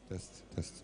Test, test.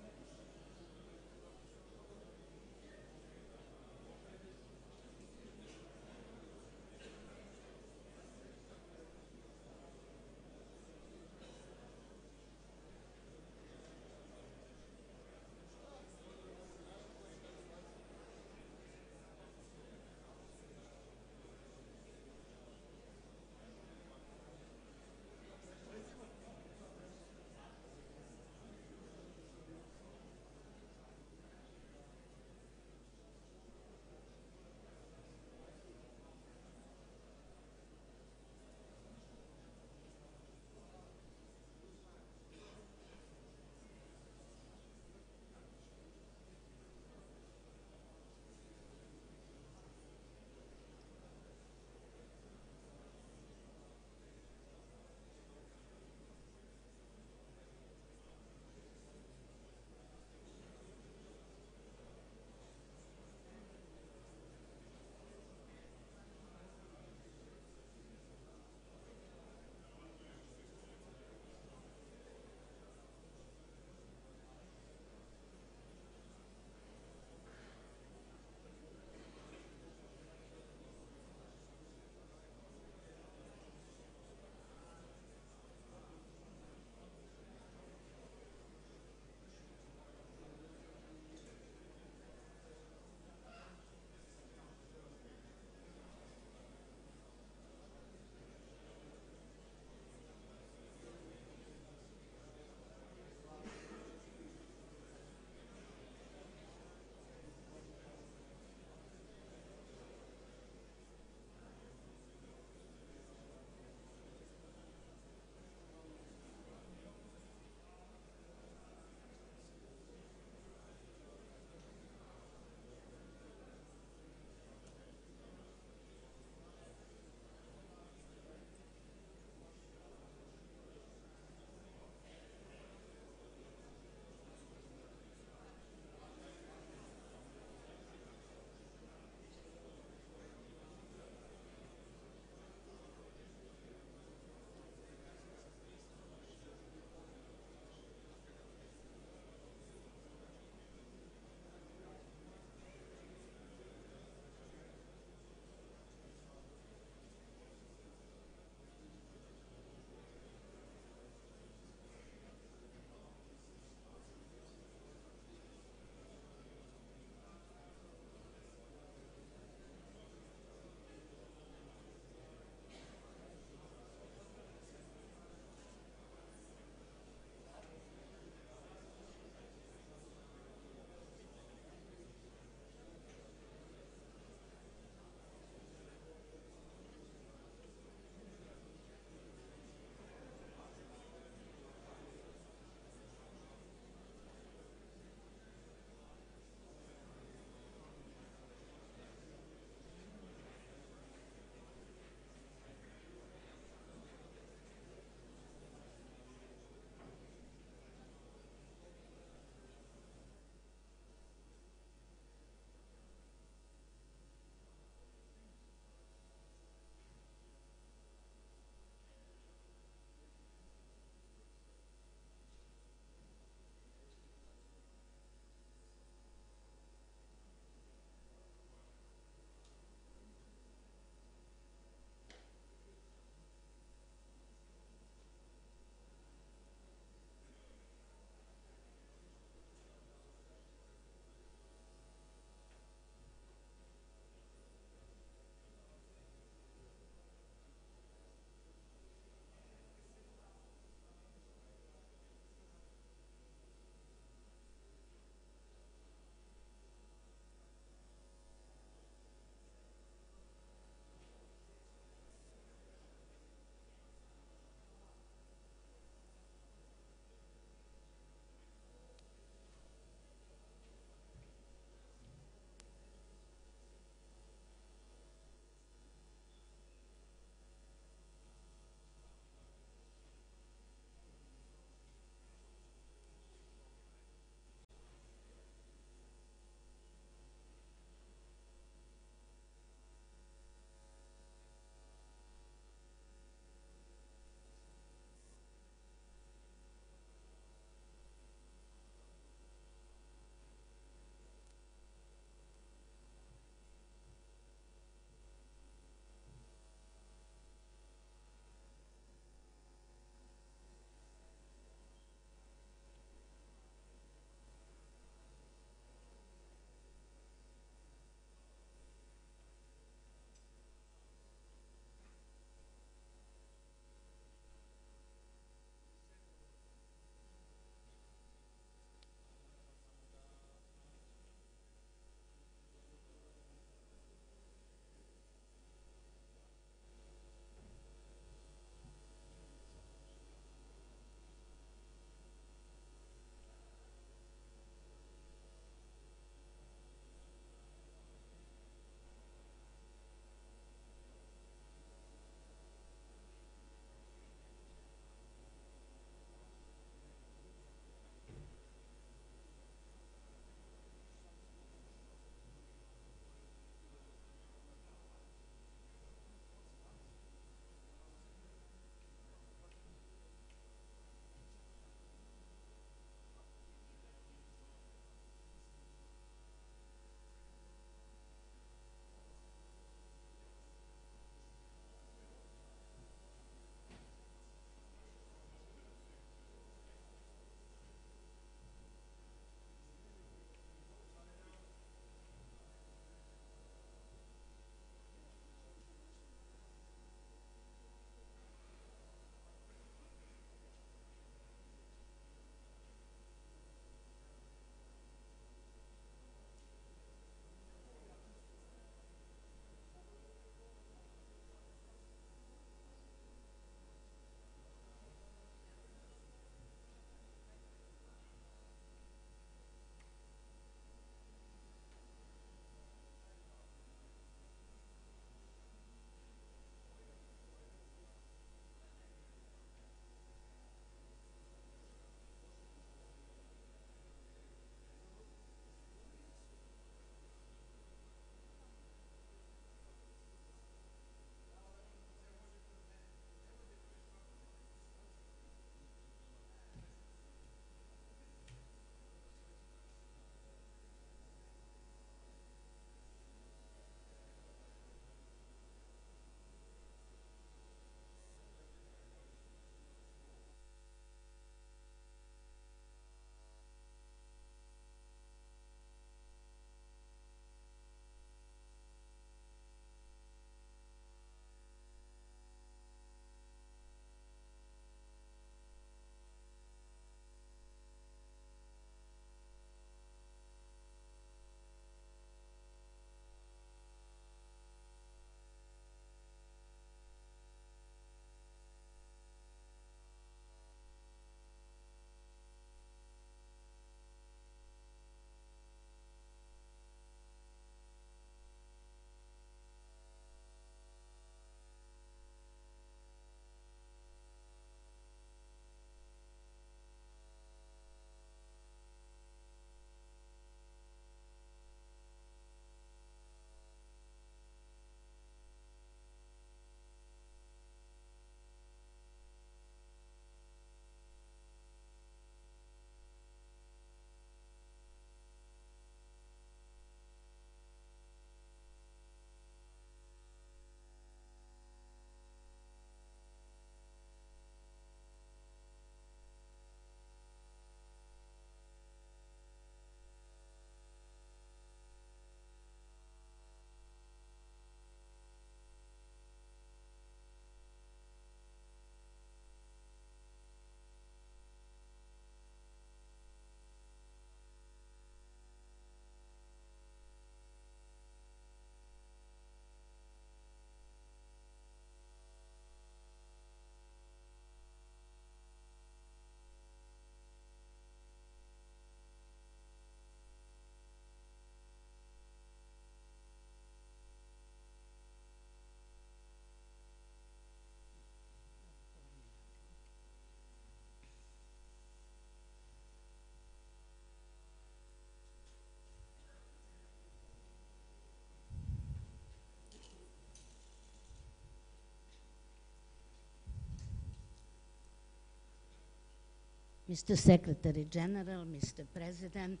Mr. Secretary General, Mr. President,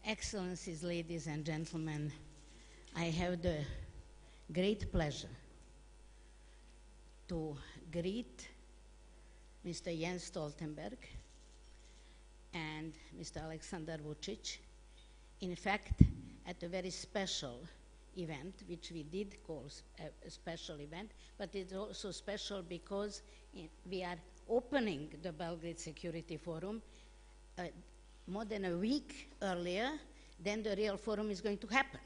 Excellencies, ladies and gentlemen, I have the great pleasure to greet Mr. Jens Stoltenberg and Mr. Aleksandar Vučić, in fact, at a very special event, which we did call a special event, but it's also special because we are opening the Belgrade Security Forum more than a week earlier than the real forum is going to happen.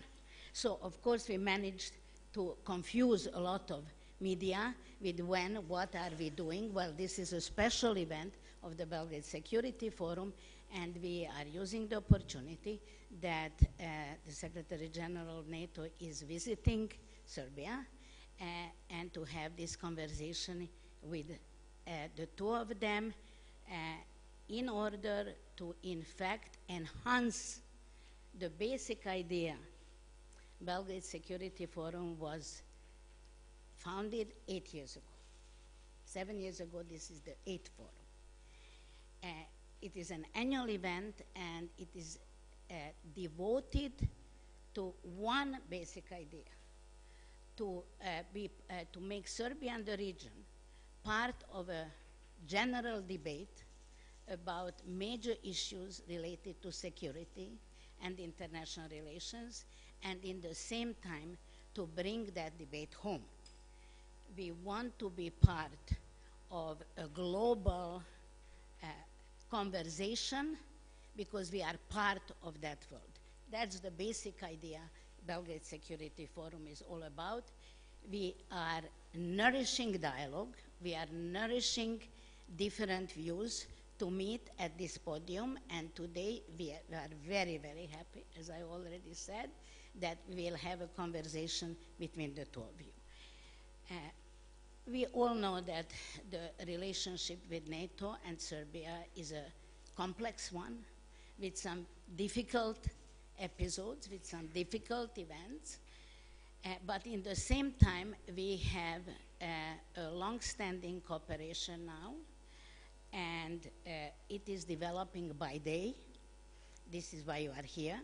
So, of course, we managed to confuse a lot of media with when, what are we doing. Well, this is a special event of the Belgrade Security Forum, and we are using the opportunity that the Secretary General of NATO is visiting Serbia and to have this conversation with the two of them in order to, in fact, enhance the basic idea. Belgrade Security Forum was founded 8 years ago. 7 years ago, this is the 8th forum. It is an annual event, and it is devoted to one basic idea, to make Serbia and the region part of a general debate about major issues related to security and international relations, and in the same time to bring that debate home. We want to be part of a global conversation because we are part of that world. That's the basic idea Belgrade Security Forum is all about. We are nourishing dialogue. We are nourishing different views to meet at this podium, and today we are very, very happy, as I already said, that we will have a conversation between the two of you. We all know that the relationship with NATO and Serbia is a complex one, with some difficult episodes, with some difficult events, but in the same time, we have a long-standing cooperation now, and it is developing by day. This is why you are here.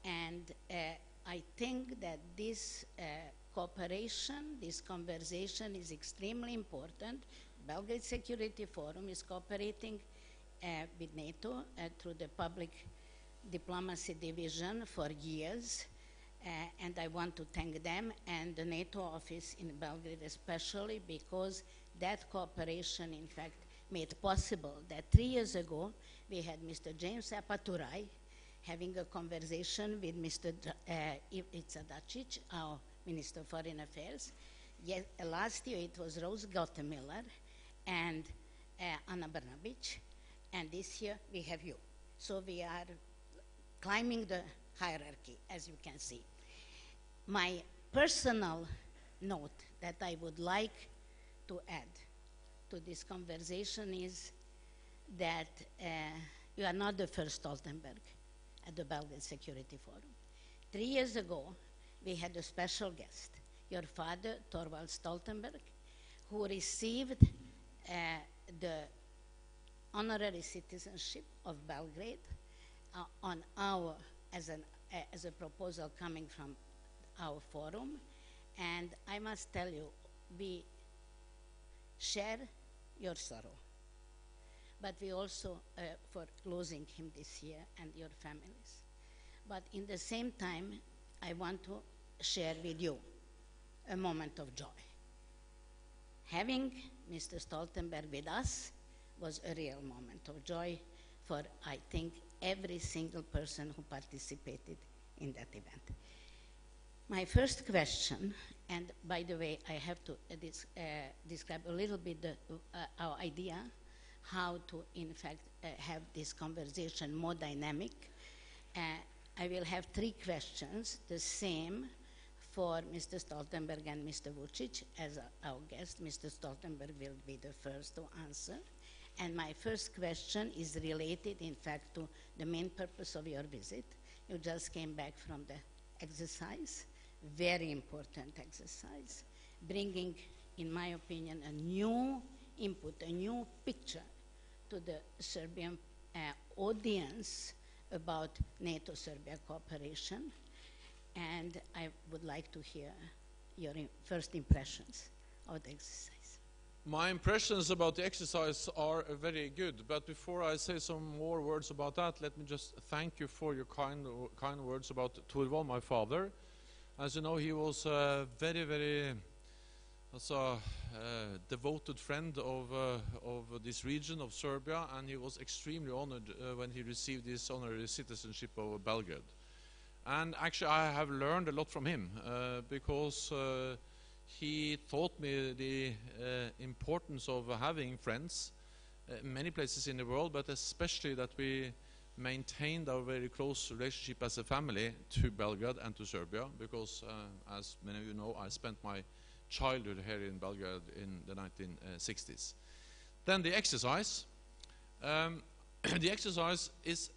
And I think that this cooperation, this conversation is extremely important. Belgrade Security Forum is cooperating with NATO through the Public Diplomacy Division for years, and I want to thank them and the NATO office in Belgrade especially, because that cooperation, in fact, made possible that 3 years ago we had Mr. James Apaturai having a conversation with Mr. Ivica Dačić, our Minister of Foreign Affairs. Last year it was Rose Gottemiller and Ana Brnabić, and this year we have you. So we are climbing the hierarchy, as you can see. My personal note that I would like to add to this conversation is that you are not the first Stoltenberg at the Belgrade Security Forum. 3 years ago, we had a special guest, your father, Thorvald Stoltenberg, who received the honorary citizenship of Belgrade as a proposal coming from our forum. And I must tell you, we share your sorrow, but we also for losing him this year and your families. But in the same time, I want to share with you a moment of joy. Having Mr. Stoltenberg with us was a real moment of joy for, I think, every single person who participated in that event. My first question, and by the way, I have to describe a little bit our idea, how to, in fact, have this conversation more dynamic. I will have 3 questions, the same for Mr. Stoltenberg and Mr. Vučić as our guest. Mr. Stoltenberg will be the first to answer. And my first question is related, in fact, to the main purpose of your visit. You just came back from the exercise, very important exercise, bringing, in my opinion, a new input, a new picture to the Serbian audience about NATO-Serbia cooperation, and I would like to hear your first impressions of the exercise. My impressions about the exercise are very good, but before I say some more words about that, let me just thank you for your kind words about Torvald, my father. As you know, he was a very devoted friend of this region of Serbia, and he was extremely honored when he received this honorary citizenship of Belgrade. And actually I have learned a lot from him because he taught me the importance of having friends in many places in the world, but especially that we maintained our very close relationship as a family to Belgrade and to Serbia, because as many of you know, I spent my childhood here in Belgrade in the 1960s. Then the exercise. The exercise is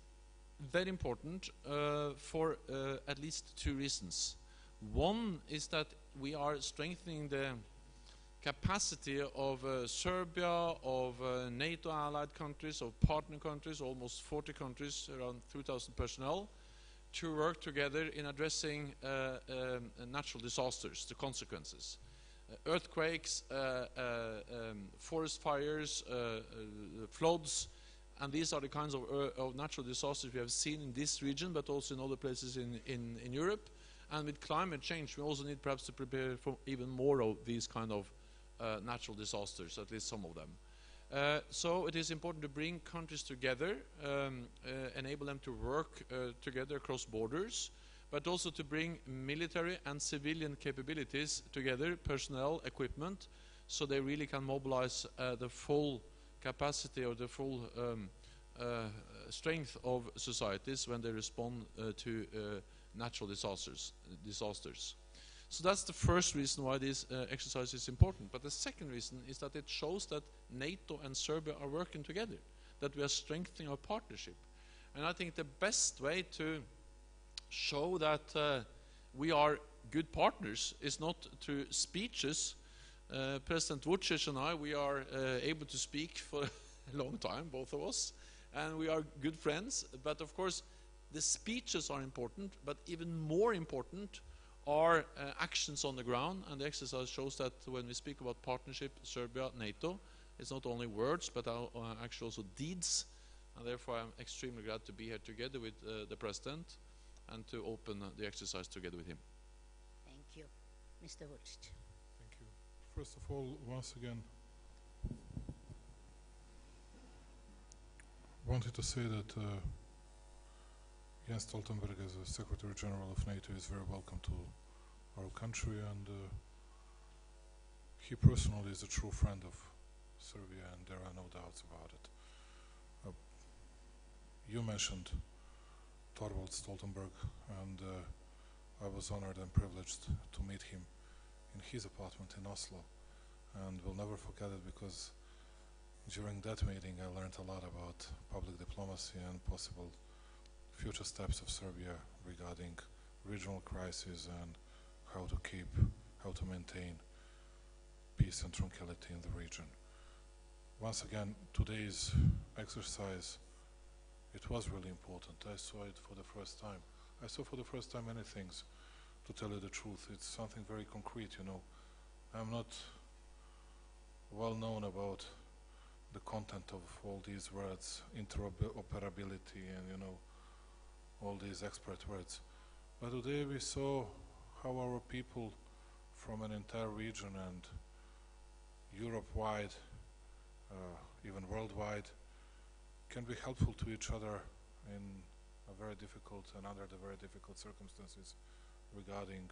very important for at least two reasons. One is that we are strengthening the capacity of Serbia, of NATO allied countries, of partner countries, almost 40 countries, around 2,000 personnel, to work together in addressing natural disasters, the consequences. Earthquakes, forest fires, floods, and these are the kinds of natural disasters we have seen in this region, but also in other places in Europe. And with climate change, we also need perhaps to prepare for even more of these kind of natural disasters, at least some of them. So it is important to bring countries together, enable them to work together across borders, but also to bring military and civilian capabilities together, personnel, equipment, so they really can mobilize the full capacity or the full strength of societies when they respond to natural disasters. So that's the first reason why this exercise is important. But the second reason is that it shows that NATO and Serbia are working together, that we are strengthening our partnership. And I think the best way to show that we are good partners is not through speeches. President Vučić and I, we are able to speak for a long time, both of us, and we are good friends. But of course, the speeches are important, but even more important are actions on the ground, and the exercise shows that when we speak about partnership, Serbia, NATO, it's not only words, but actually also deeds, and therefore I'm extremely glad to be here together with the President and to open the exercise together with him. Thank you. Mr. Vučić. Thank you. First of all, once again, wanted to say that Jens Stoltenberg, as the Secretary General of NATO, is very welcome to our country, and he personally is a true friend of Serbia, and there are no doubts about it. You mentioned Torvald Stoltenberg, and I was honored and privileged to meet him in his apartment in Oslo, and will never forget it, because during that meeting I learned a lot about public diplomacy and possible future steps of Serbia regarding regional crises and how to maintain peace and tranquility in the region. Once again, today's exercise, it was really important. I saw it for the first time. I saw for the first time many things, to tell you the truth. It's something very concrete, you know. I'm not well known about the content of all these words, interoperability and, you know, all these expert words. But today we saw how our people from an entire region and Europe-wide, even worldwide, can be helpful to each other in a very difficult and under the very difficult circumstances regarding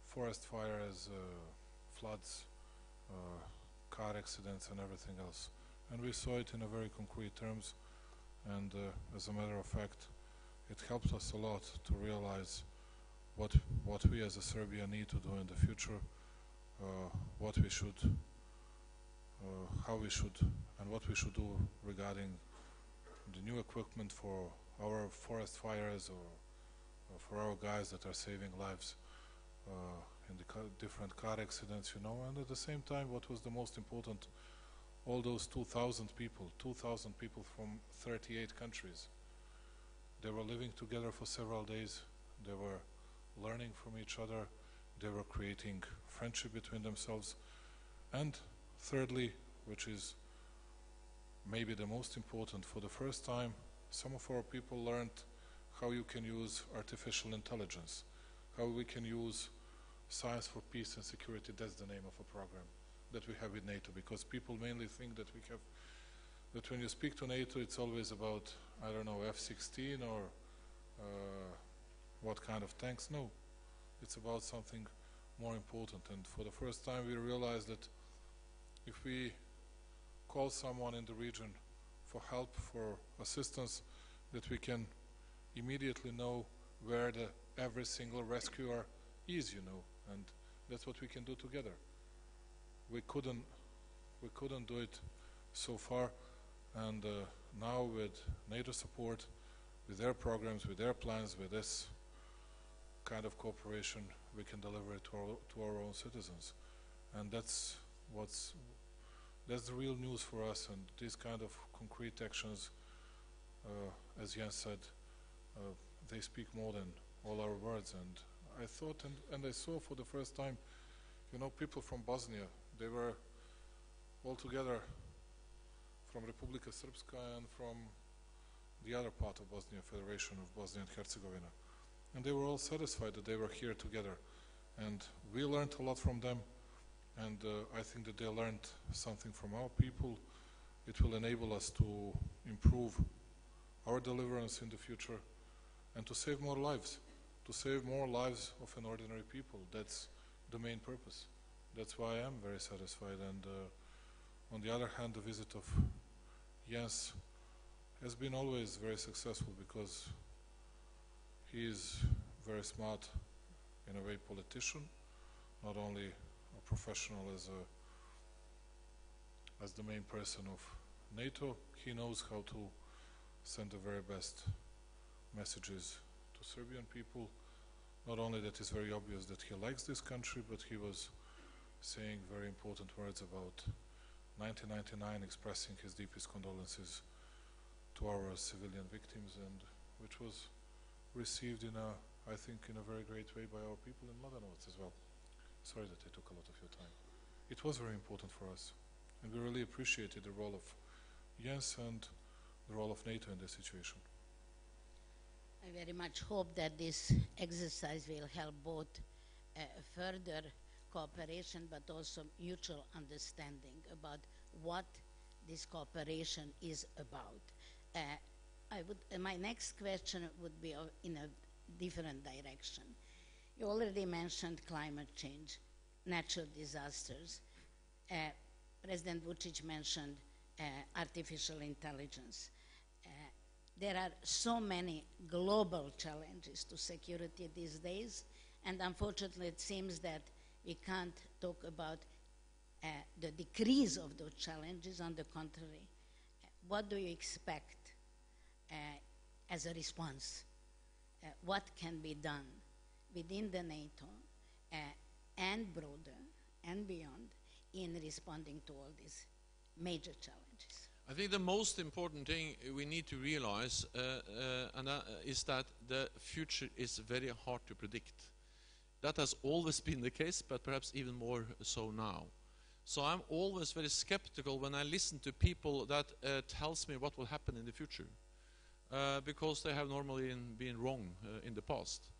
forest fires, floods, car accidents and everything else. And we saw it in a very concrete terms, and as a matter of fact, it helped us a lot to realize what we as a Serbia need to do in the future, what we should, how we should, and what we should do regarding the new equipment for our forest fires or for our guys that are saving lives in the different car accidents, you know. And at the same time, what was the most important all those 2,000 people from 38 countries, they were living together for several days, they were learning from each other, they were creating friendship between themselves, and thirdly, which is maybe the most important, for the first time, some of our people learned how you can use artificial intelligence, how we can use science for peace and security. That's the name of a program that we have with NATO, because people mainly think that we have, that when you speak to NATO, it's always about, I don't know, F-16 or what kind of tanks. No, it's about something more important. And for the first time, we realized that if we call someone in the region for help, for assistance, that we can immediately know where every single rescuer is, you know, and that's what we can do together. We couldn't do it so far, and now with NATO support, with their programs, with their plans, with this kind of cooperation, we can deliver it to our own citizens, and that's the real news for us. And these kind of concrete actions, as Jens said, they speak more than all our words. And I thought, and I saw for the first time, you know, people from Bosnia, they were all together from Republika Srpska and from the other part of Bosnia, Federation of Bosnia and Herzegovina. And they were all satisfied that they were here together. And we learned a lot from them. And I think that they learned something from our people. It will enable us to improve our deliverance in the future and to save more lives of an ordinary people. That's the main purpose. That's why I am very satisfied. And on the other hand, the visit of Jens has been always very successful, because he is very smart, in a way, politician, not only a professional as the main person of NATO. He knows how to send the very best messages to Serbian people. Not only that it's very obvious that he likes this country, but he was saying very important words about 1999, expressing his deepest condolences to our civilian victims, and which was received in a, I think, in a very great way by our people in Mladenovac as well. Sorry that I took a lot of your time. It was very important for us, and we really appreciated the role of Jens and the role of NATO in this situation. I very much hope that this exercise will help both further cooperation, but also mutual understanding about what this cooperation is about. My next question would be in a different direction. You already mentioned climate change, natural disasters. President Vučić mentioned artificial intelligence. There are so many global challenges to security these days, and unfortunately it seems that we can't talk about the decrease of those challenges. On the contrary, what do you expect as a response? What can be done within the NATO and broader and beyond in responding to all these major challenges? I think the most important thing we need to realize is that the future is very hard to predict. That has always been the case, but perhaps even more so now. So I'm always very skeptical when I listen to people that tells me what will happen in the future, because they have normally been wrong in the past.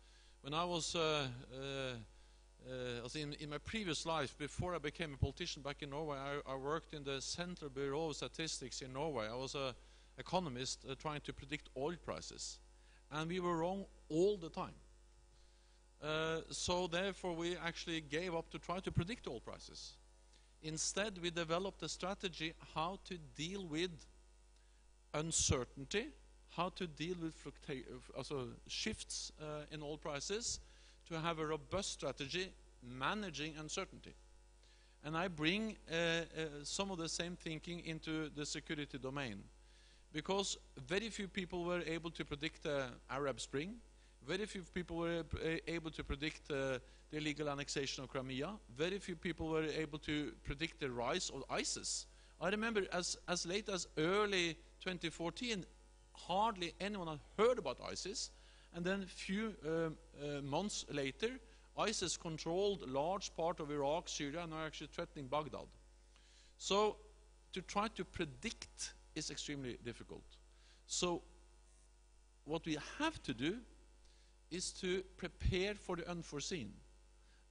When I was in my previous life, before I became a politician back in Norway, I worked in the Central Bureau of Statistics in Norway. I was an economist trying to predict oil prices, and we were wrong all the time. So therefore we actually gave up to try to predict oil prices. Instead, we developed a strategy how to deal with uncertainty, how to deal with shifts in oil prices, to have a robust strategy managing uncertainty. And I bring some of the same thinking into the security domain, because very few people were able to predict the Arab Spring. Very few people were able to predict the illegal annexation of Crimea. Very few people were able to predict the rise of ISIS I remember as late as early 2014, hardly anyone had heard about ISIS, and then a few months later, ISIS controlled a large part of Iraq, Syria, and are actually threatening Baghdad. So to try to predict is extremely difficult. So what we have to do is to prepare for the unforeseen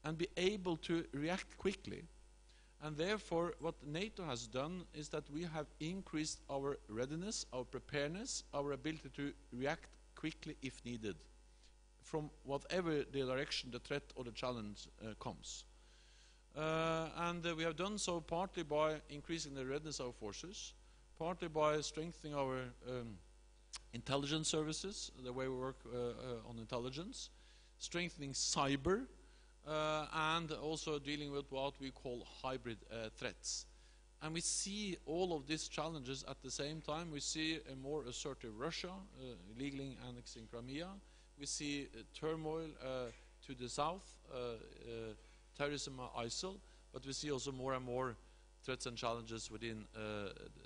and be able to react quickly. And therefore, what NATO has done is that we have increased our readiness, our preparedness, our ability to react quickly if needed, from whatever the direction the threat or the challenge comes. And we have done so partly by increasing the readiness of our forces, partly by strengthening our intelligence services, the way we work on intelligence, strengthening cyber, and also dealing with what we call hybrid threats. And we see all of these challenges at the same time. We see a more assertive Russia, illegally annexing Crimea. We see turmoil to the south, terrorism, ISIL, but we see also more and more threats and challenges within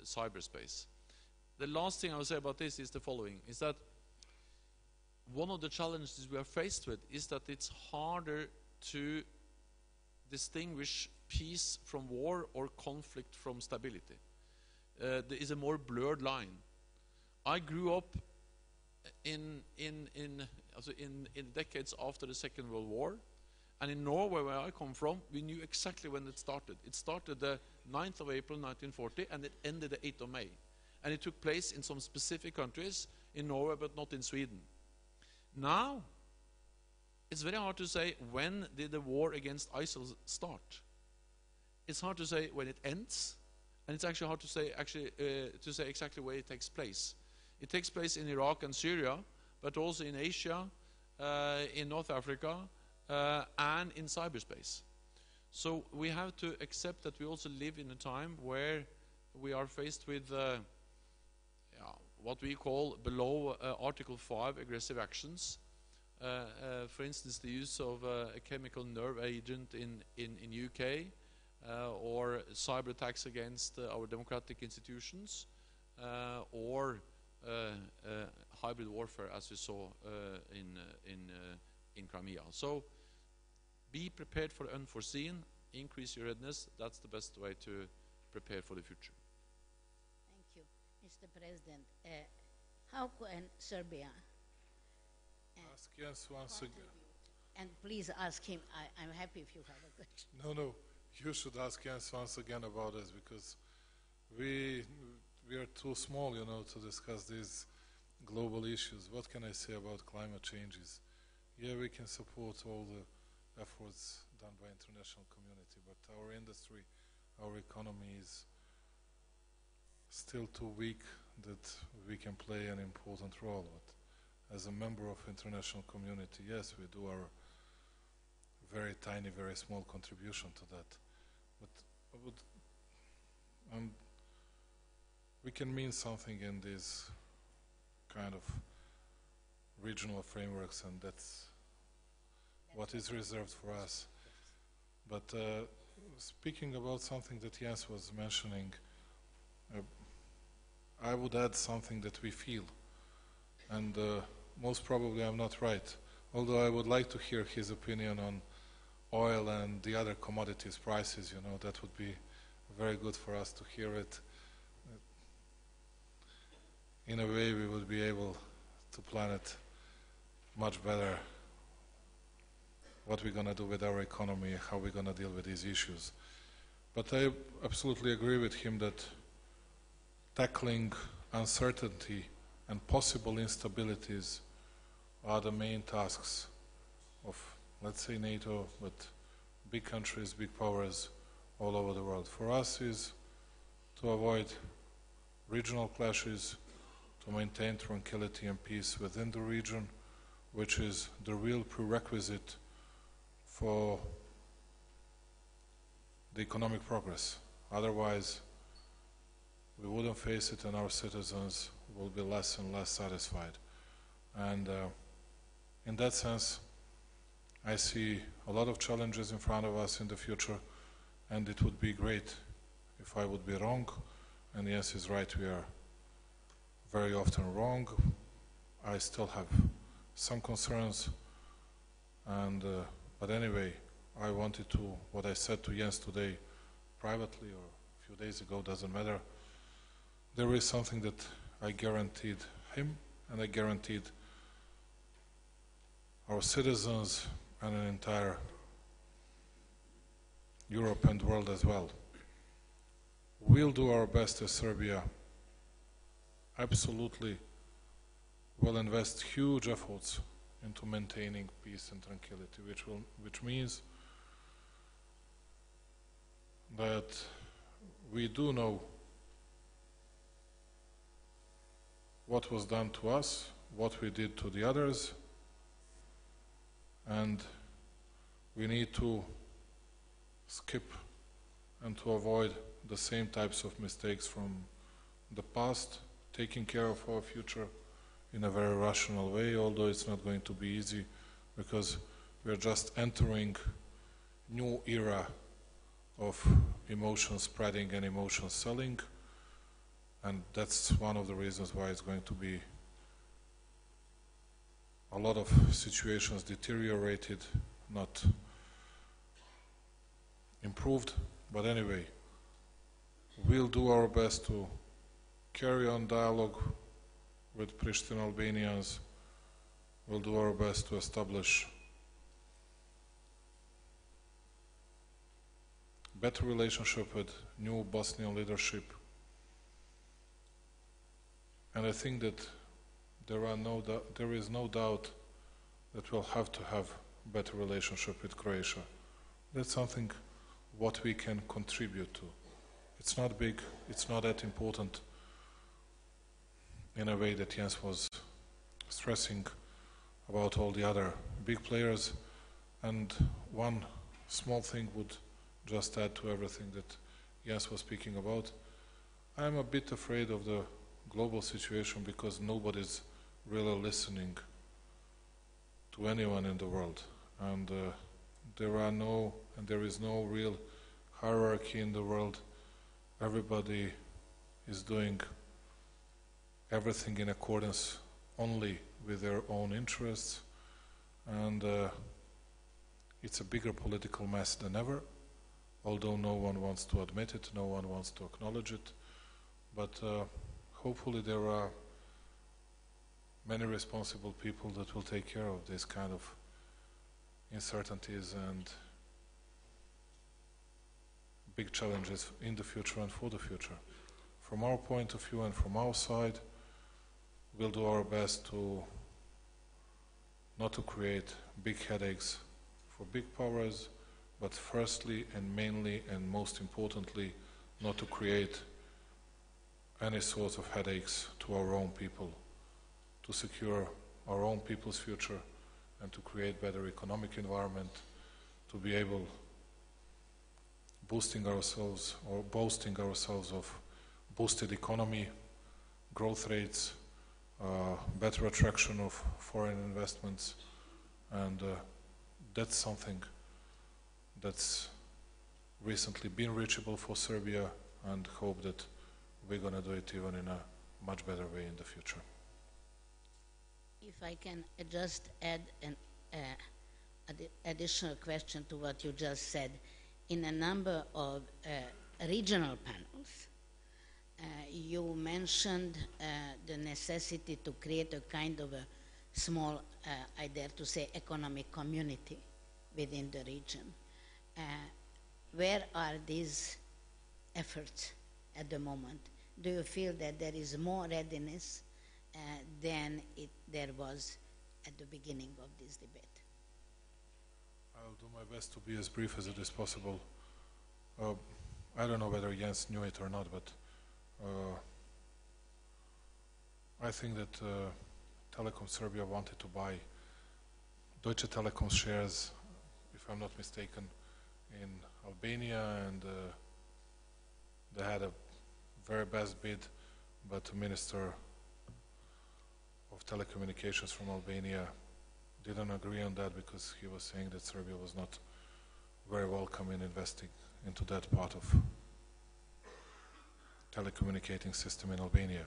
cyberspace. The last thing I will say about this is the following, is that one of the challenges we are faced with is that it's harder to distinguish peace from war or conflict from stability. There is a more blurred line. I grew up in decades after the Second World War, and in Norway, where I come from, we knew exactly when it started. It started the 9th of April 1940, and it ended the 8th of May. And it took place in some specific countries, in Norway, but not in Sweden. Now, it's very hard to say when did the war against ISIL start. It's hard to say when it ends, and it's actually hard to say exactly where it takes place. It takes place in Iraq and Syria, but also in Asia, in North Africa, and in cyberspace. So we have to accept that we also live in a time where we are faced with what we call below Article 5 aggressive actions. For instance, the use of a chemical nerve agent in UK, or cyber attacks against our democratic institutions, or hybrid warfare, as we saw in Crimea. So be prepared for the unforeseen, increase your readiness. That's the best way to prepare for the future. Thank you. Mr. President, how can Serbia ask Jens once again? And please ask him. I'm happy if you have a question. No, you should ask Jens once again about this, because we are too small, to discuss these global issues. What can I say about climate changes? Yeah, we can support all the efforts done by international community, but our industry, our economy is still too weak that we can play an important role. But as a member of international community, yes, we do our very tiny, very small contribution to that. But we can mean something in these kind of regional frameworks, and that's what is reserved for us. But speaking about something that Jens was mentioning, I would add something that we feel, and most probably I'm not right, although I would like to hear his opinion on oil and the other commodities prices. That would be very good for us to hear it. In a way, we would be able to plan it much better, what we're going to do with our economy, how we're going to deal with these issues. But I absolutely agree with him that tackling uncertainty and possible instabilities are the main tasks of, let's say, NATO, but big countries, big powers all over the world. For us is to avoid regional clashes, to maintain tranquility and peace within the region, which is the real prerequisite for the economic progress. Otherwise, we wouldn't face it, and our citizens will be less and less satisfied. And in that sense, I see a lot of challenges in front of us in the future, and it would be great if I would be wrong, and Jens is right, we are very often wrong. I still have some concerns, and but anyway, I wanted to, what I said to Jens today privately or a few days ago, doesn't matter. There is something that I guaranteed him, and I guaranteed our citizens and an entire Europe and world as well. We'll do our best as Serbia. Absolutely will invest huge efforts into maintaining peace and tranquility, which means that we do know what was done to us, what we did to the others, and we need to skip and to avoid the same types of mistakes from the past, taking care of our future in a very rational way, although it's not going to be easy because we're just entering new era of emotion spreading and emotion selling, and that's one of the reasons why it's going to be a lot of situations deteriorated, not improved. But anyway, we'll do our best to carry on dialogue with Pristina Albanians. We'll do our best to establish better relationship with new Bosnian leadership. And I think that there is no doubt that we'll have to have better relationship with Croatia. That's something what we can contribute to. It's not big, it's not that important in a way that Jens was stressing about all the other big players. And one small thing would just add to everything that Jens was speaking about. I'm a bit afraid of the global situation because nobody's really listening to anyone in the world, and there is no real hierarchy in the world. Everybody is doing everything in accordance only with their own interests, and it's a bigger political mess than ever, although no one wants to admit it, no one wants to acknowledge it. But hopefully there are many responsible people that will take care of this kind of uncertainties and big challenges in the future and for the future. From our point of view and from our side, we'll do our best to not to create big headaches for big powers, but firstly and mainly and most importantly, not to create any sort of headaches to our own people, to secure our own people's future and to create better economic environment, to be able boasting ourselves of boosted economy, growth rates, better attraction of foreign investments, and that's something that's recently been reachable for Serbia, and hope that we're going to do it even in a much better way in the future. If I can just add an additional question to what you just said. In a number of regional panels, you mentioned the necessity to create a kind of a small, I dare to say, economic community within the region. Where are these efforts at the moment? Do you feel that there is more readiness than there was at the beginning of this debate? I'll do my best to be as brief as it is possible. I don't know whether Jens knew it or not, but I think that Telekom Serbia wanted to buy Deutsche Telekom shares, if I'm not mistaken, in Albania, and they had a very best bid, but the Minister of Telecommunications from Albania didn't agree on that because he was saying that Serbia was not very welcome in investing into that part of telecommunicating system in Albania.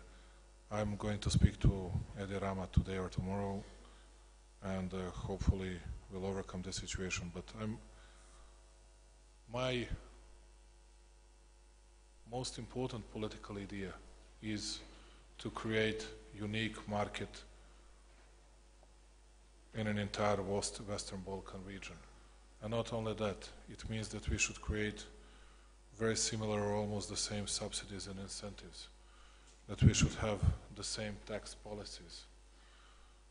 I'm going to speak to Edi Rama today or tomorrow, and hopefully we'll overcome the situation. But my most important political idea is to create unique market in an entire Western Balkan region. And not only that, it means that we should create very similar or almost the same subsidies and incentives, that we should have the same tax policies.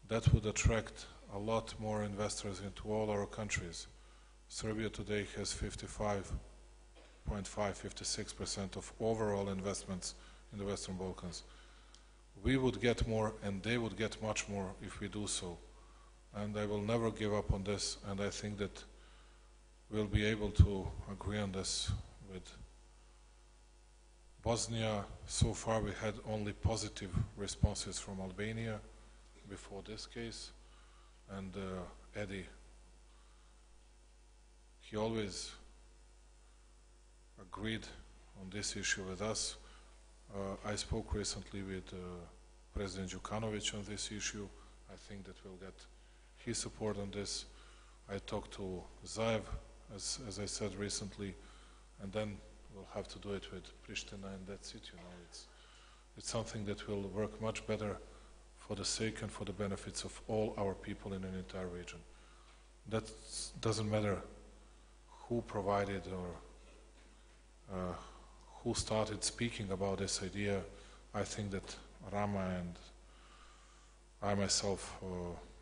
That would attract a lot more investors into all our countries. Serbia today has 56% of overall investments in the Western Balkans. We would get more and they would get much more if we do so. And I will never give up on this, and I think that we'll be able to agree on this with Bosnia. So far we had only positive responses from Albania before this case, and Edi, he always agreed on this issue with us. I spoke recently with President Đukanović on this issue. I think that we'll get his support on this. I talked to Zaev, as I said recently, and then we'll have to do it with Pristina, and that's it. You know, it's something that will work much better for the sake and for the benefits of all our people in an entire region. That doesn't matter who provided or who started speaking about this idea. I think that Rama and I myself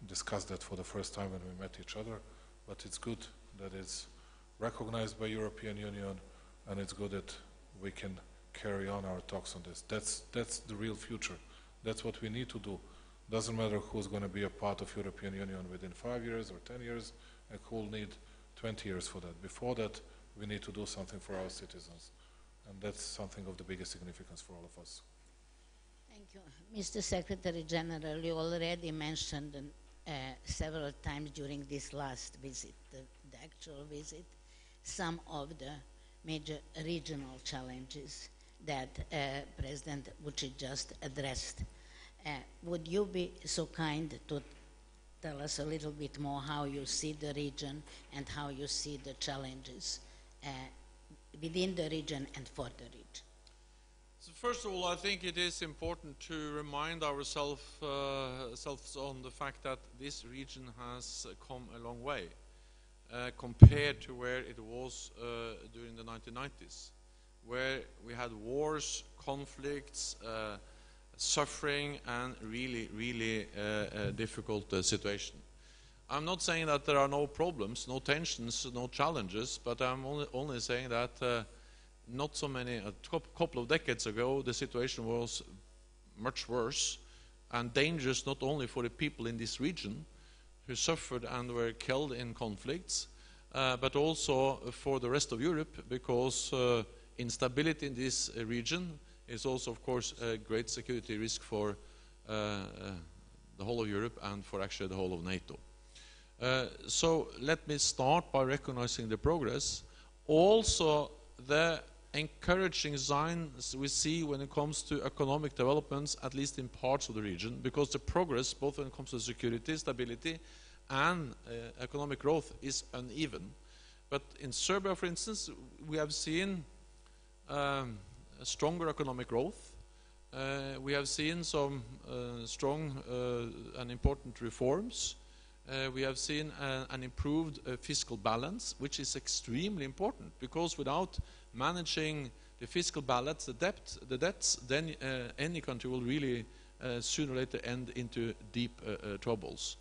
discussed that for the first time when we met each other, but it's good that it's recognized by European Union, and it's good that we can carry on our talks on this. That's the real future. That's what we need to do. Doesn't matter who's going to be a part of European Union within 5 years or 10 years, and who will need 20 years for that. Before that, we need to do something for our citizens, and that's something of the biggest significance for all of us. Thank you. Mr. Secretary General, you already mentioned several times during this last visit, the actual visit, some of the major regional challenges that President Vučić just addressed. Would you be so kind to tell us a little bit more how you see the region and how you see the challenges within the region and for the region? So first of all, I think it is important to remind ourselves on the fact that this region has come a long way compared to where it was during the 1990s, where we had wars, conflicts, suffering, and really difficult situation. I'm not saying that there are no problems, no tensions, no challenges, but I'm only saying that not so many, a couple of decades ago, the situation was much worse and dangerous, not only for the people in this region who suffered and were killed in conflicts, but also for the rest of Europe, because instability in this region is also, of course, a great security risk for the whole of Europe and for actually the whole of NATO. So let me start by recognizing the progress. Also, the encouraging signs we see when it comes to economic developments, at least in parts of the region, because the progress, both when it comes to security, stability, and economic growth, is uneven. But in Serbia, for instance, we have seen a stronger economic growth. We have seen some strong and important reforms. We have seen an improved fiscal balance, which is extremely important, because without managing the fiscal balance, the debts, then any country will really sooner or later end into deep troubles.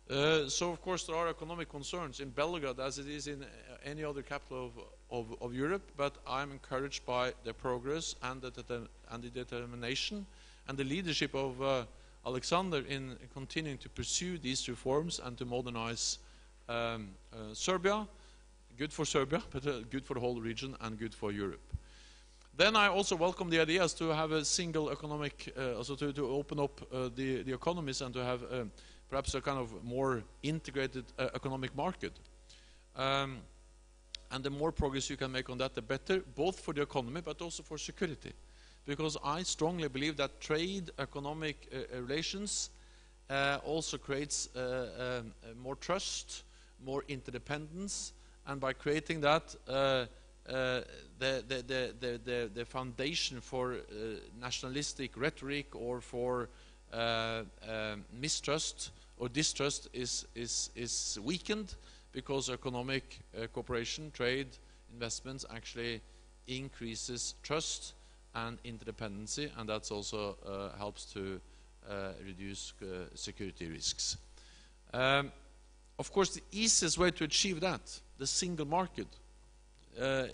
So, of course, there are economic concerns in Belgrade, as it is in any other capital of Europe, but I'm encouraged by the progress and the determination and the leadership of Aleksandar in continuing to pursue these reforms and to modernize Serbia. Good for Serbia, but good for the whole region and good for Europe. Then I also welcome the ideas to have a single economic, also to open up the economies and to have perhaps a kind of more integrated economic market. And the more progress you can make on that, the better, both for the economy but also for security. because I strongly believe that trade, economic relations also creates more trust, more interdependence, and by creating that, the foundation for nationalistic rhetoric or for mistrust or distrust is weakened, because economic cooperation, trade, investments actually increases trust and interdependency, and that also helps to reduce security risks. Of course, the easiest way to achieve that, the single market,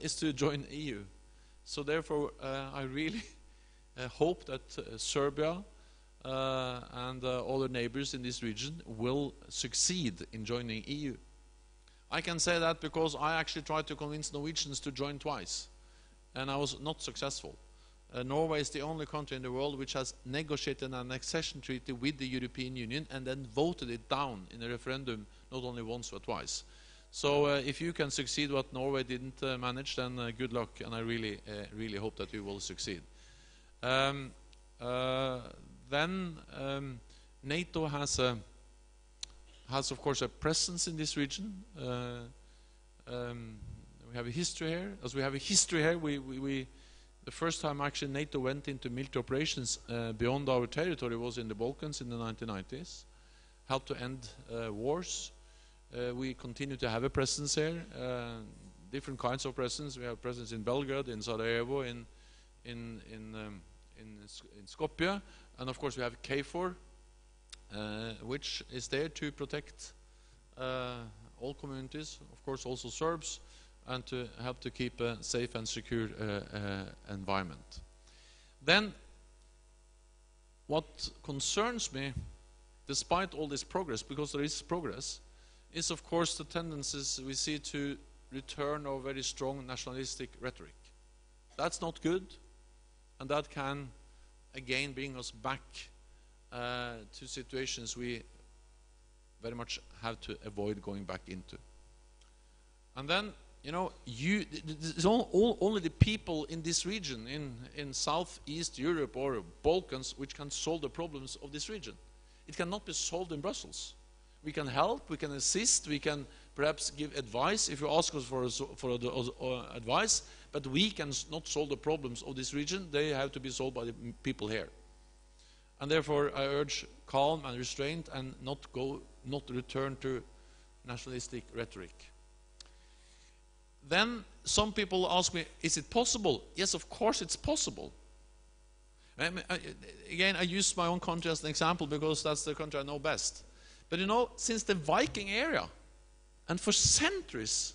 is to join EU. So therefore, I really hope that Serbia and other neighbors in this region will succeed in joining EU. I can say that because I actually tried to convince Norwegians to join twice, and I was not successful. Norway is the only country in the world which has negotiated an accession treaty with the European Union and then voted it down in a referendum not only once but twice. So if you can succeed what Norway didn't manage, then good luck, and I really, really hope that you will succeed. NATO has of course a presence in this region. We have a history here. As we have a history here, the first time actually NATO went into military operations beyond our territory was in the Balkans in the 1990s. Helped to end wars. We continue to have a presence here, different kinds of presence. We have presence in Belgrade, in Sarajevo, in Skopje, and of course we have KFOR, which is there to protect all communities, of course also Serbs, and to help to keep a safe and secure environment. Then, what concerns me, despite all this progress, because there is progress, is of course the tendencies we see to return of very strong nationalistic rhetoric. That's not good, and that can again bring us back to situations we very much have to avoid going back into. And then, you know, it's only the people in this region, in Southeast Europe or Balkans, which can solve the problems of this region. It cannot be solved in Brussels. We can help, we can assist, we can perhaps give advice if you ask us for advice, but we can not solve the problems of this region. They have to be solved by the people here. And therefore I urge calm and restraint and not return to nationalistic rhetoric. Then some people ask me, is it possible? Yes, of course it's possible. Again, I use my own country as an example because that's the country I know best. But you know, since the Viking era, and for centuries,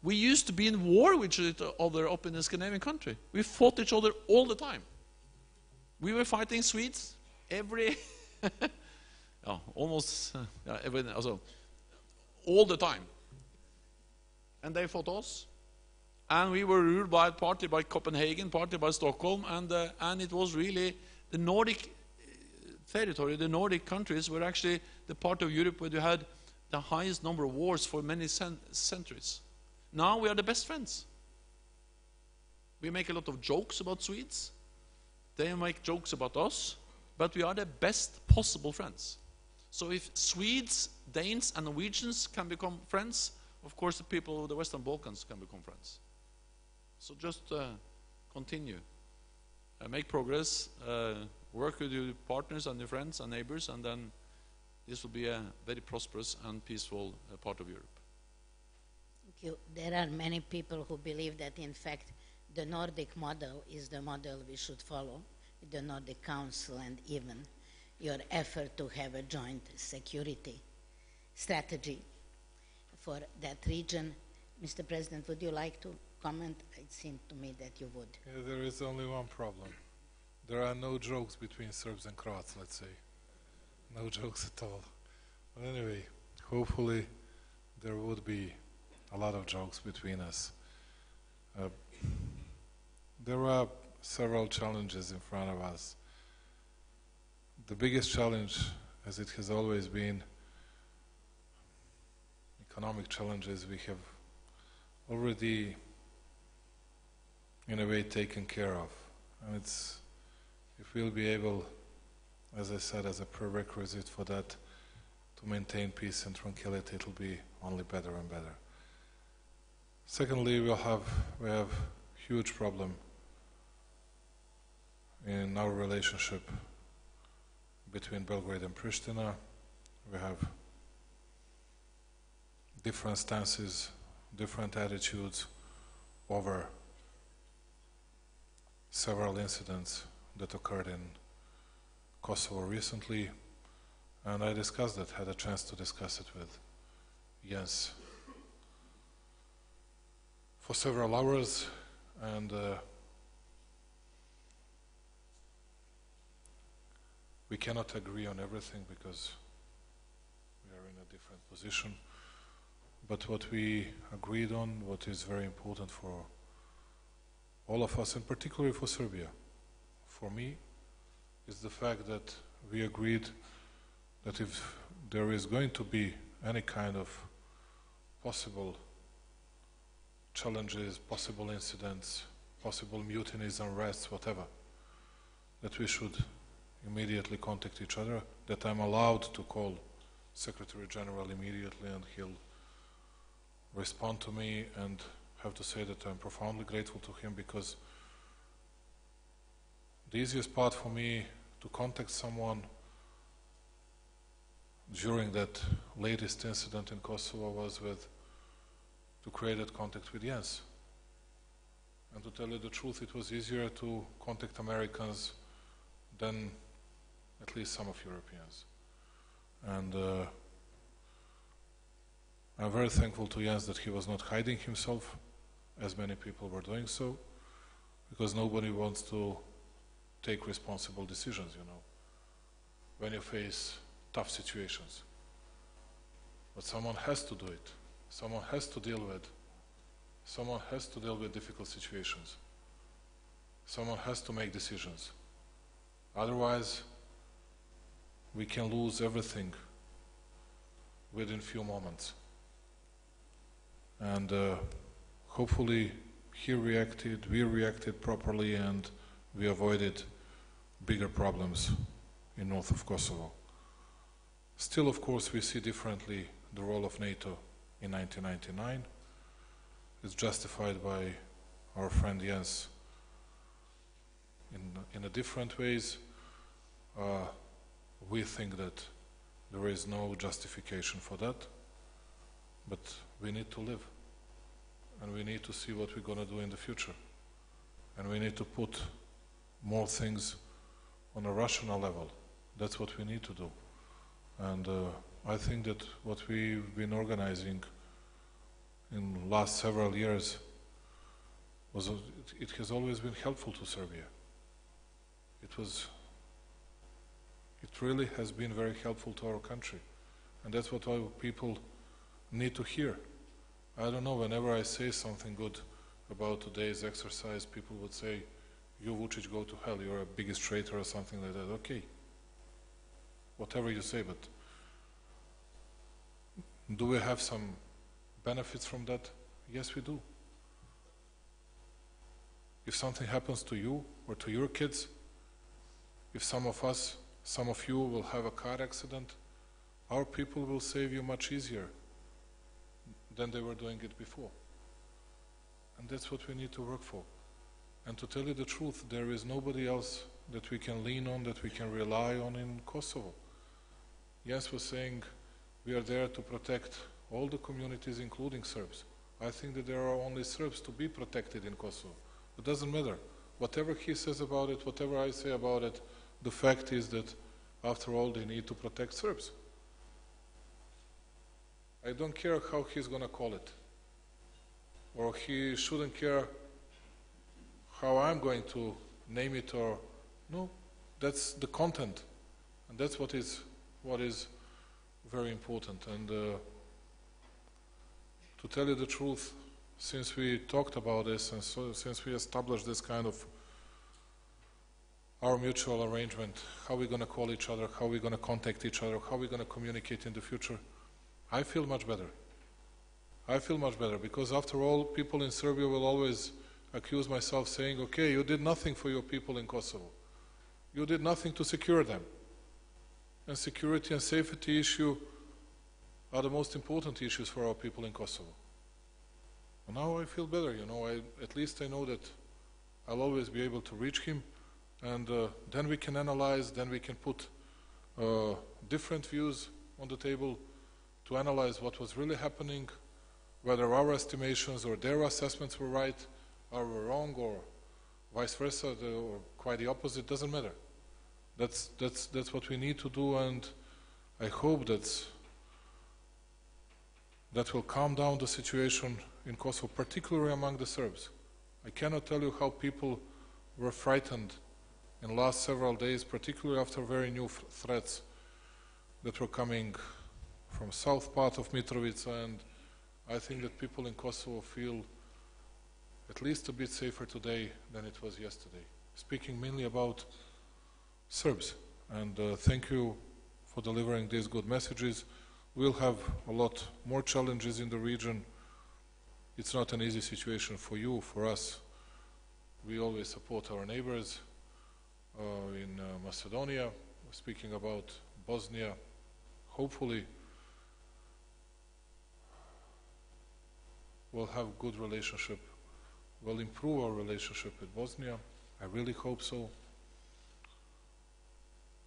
we used to be in war with each other up in the Scandinavian country. We fought each other all the time. We were fighting Swedes every, almost all the time. And they fought us. And we were ruled partly by Copenhagen, partly by Stockholm, and it was really the Nordic territory, the Nordic countries were actually the part of Europe where you had the highest number of wars for many centuries. Now we are the best friends. We make a lot of jokes about Swedes. They make jokes about us, but we are the best possible friends. So if Swedes, Danes and Norwegians can become friends, of course the people of the Western Balkans can become friends. So just continue. Make progress, work with your partners and your friends and neighbors, and then this will be a very prosperous and peaceful part of Europe. Thank you. There are many people who believe that in fact the Nordic model is the model we should follow, the Nordic Council, and even your effort to have a joint security strategy for that region. Mr. President, would you like to comment? It seemed to me that you would. Yeah, there is only one problem. There are no jokes between Serbs and Croats, let's say. No jokes at all. But anyway, hopefully there would be a lot of jokes between us. There are several challenges in front of us. The biggest challenge, as it has always been, economic challenges we have already in a way taken care of. And if we'll be able, as I said, as a prerequisite for that, to maintain peace and tranquility, it will be only better and better. Secondly, we have huge problem in our relationship between Belgrade and Pristina. We have different stances, different attitudes over several incidents that occurred in Kosovo recently, and I discussed it, had a chance to discuss it with Jens for several hours, and we cannot agree on everything because we are in a different position. But what we agreed on, what is very important for all of us, and particularly for Serbia, for me, is the fact that we agreed that if there is going to be any kind of possible challenges, possible incidents, possible mutinies, unrests, whatever, that we should immediately contact each other, that I'm allowed to call Secretary General immediately and he'll respond to me, and have to say that I'm profoundly grateful to him, because the easiest part for me to contact someone during that latest incident in Kosovo was to create that contact with Jens. And to tell you the truth, it was easier to contact Americans than at least some of Europeans. And I'm very thankful to Jens that he was not hiding himself, as many people were doing so, because nobody wants to take responsible decisions, you know, when you face tough situations. But someone has to do it. Someone has to deal with difficult situations. Someone has to make decisions. Otherwise, we can lose everything within few moments. And hopefully we reacted properly, and we avoided bigger problems in north of Kosovo. Still, of course, we see differently the role of NATO in 1999. It's justified by our friend Jens in a different ways. We think that there is no justification for that, but we need to live, and we need to see what we're going to do in the future, and we need to put more things on a rational level. That's what we need to do. And I think that what we've been organizing in the last several years it has always been helpful to Serbia. It really has been very helpful to our country, and that's what our people need to hear. I don't know, whenever I say something good about today's exercise, people would say, "You, Vučić, go to hell, you're a biggest traitor," or something like that. Okay, whatever you say, but do we have some benefits from that? Yes, we do. If something happens to you or to your kids, if some of you will have a car accident, our people will save you much easier than they were doing it before. And that's what we need to work for. And to tell you the truth, there is nobody else that we can lean on, that we can rely on in Kosovo. Jens was saying we are there to protect all the communities, including Serbs. I think that there are only Serbs to be protected in Kosovo. It doesn't matter. Whatever he says about it, whatever I say about it, the fact is that, after all, they need to protect Serbs. I don't care how he's going to call it. Or he shouldn't care how I'm going to name it, or no, that's the content. And that's what is very important. And to tell you the truth, since we talked about this, and since we established this kind of our mutual arrangement, how we're going to call each other, how we're going to contact each other, how we're going to communicate in the future, I feel much better. I feel much better, because after all, people in Serbia will always accuse myself saying, okay, you did nothing for your people in Kosovo. You did nothing to secure them. And security and safety issue are the most important issues for our people in Kosovo. And now I feel better, you know, at least I know that I'll always be able to reach him, and then we can analyze, then we can put different views on the table to analyze what was really happening, whether our estimations or their assessments were right, or were wrong, or vice versa, or quite the opposite, doesn't matter. That's what we need to do, and I hope that will calm down the situation in Kosovo, particularly among the Serbs. I cannot tell you how people were frightened in the last several days, particularly after very new threats that were coming from south part of Mitrovica, and I think that people in Kosovo feel at least a bit safer today than it was yesterday. Speaking mainly about Serbs, and thank you for delivering these good messages. We'll have a lot more challenges in the region. It's not an easy situation for you, for us. We always support our neighbors in Macedonia. Speaking about Bosnia, hopefully we'll have good relationship. We'll improve our relationship with Bosnia. I really hope so.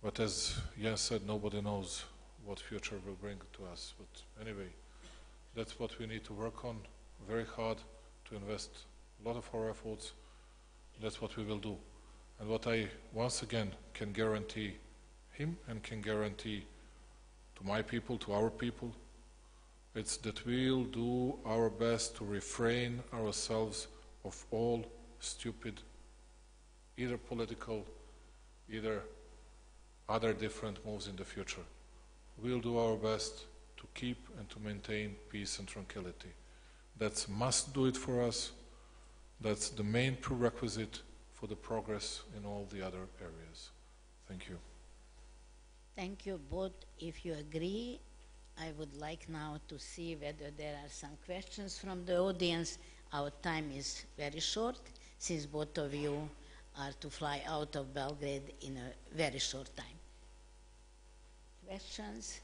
But as Jens said, nobody knows what future will bring to us. But anyway, that's what we need to work on very hard, to invest a lot of our efforts. That's what we will do. And what I, once again, can guarantee him and can guarantee to my people, to our people, it's that we'll do our best to refrain ourselves of all stupid, either political, either other different moves in the future. We'll do our best to keep and to maintain peace and tranquility. That's must do it for us. That's the main prerequisite for the progress in all the other areas. Thank you. Thank you both. If you agree, I would like now to see whether there are some questions from the audience. Our time is very short, since both of you are to fly out of Belgrade in a very short time. Questions?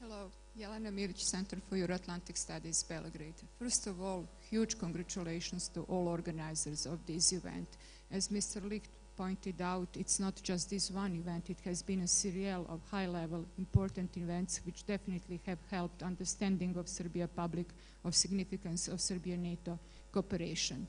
Hello, Jelena Mirić, Center for Euro-Atlantic Studies, Belgrade. First of all, huge congratulations to all organizers of this event. As Mr. Licht pointed out, it's not just this one event, it has been a serial of high-level important events which definitely have helped understanding of Serbia public, of significance of Serbia-NATO cooperation.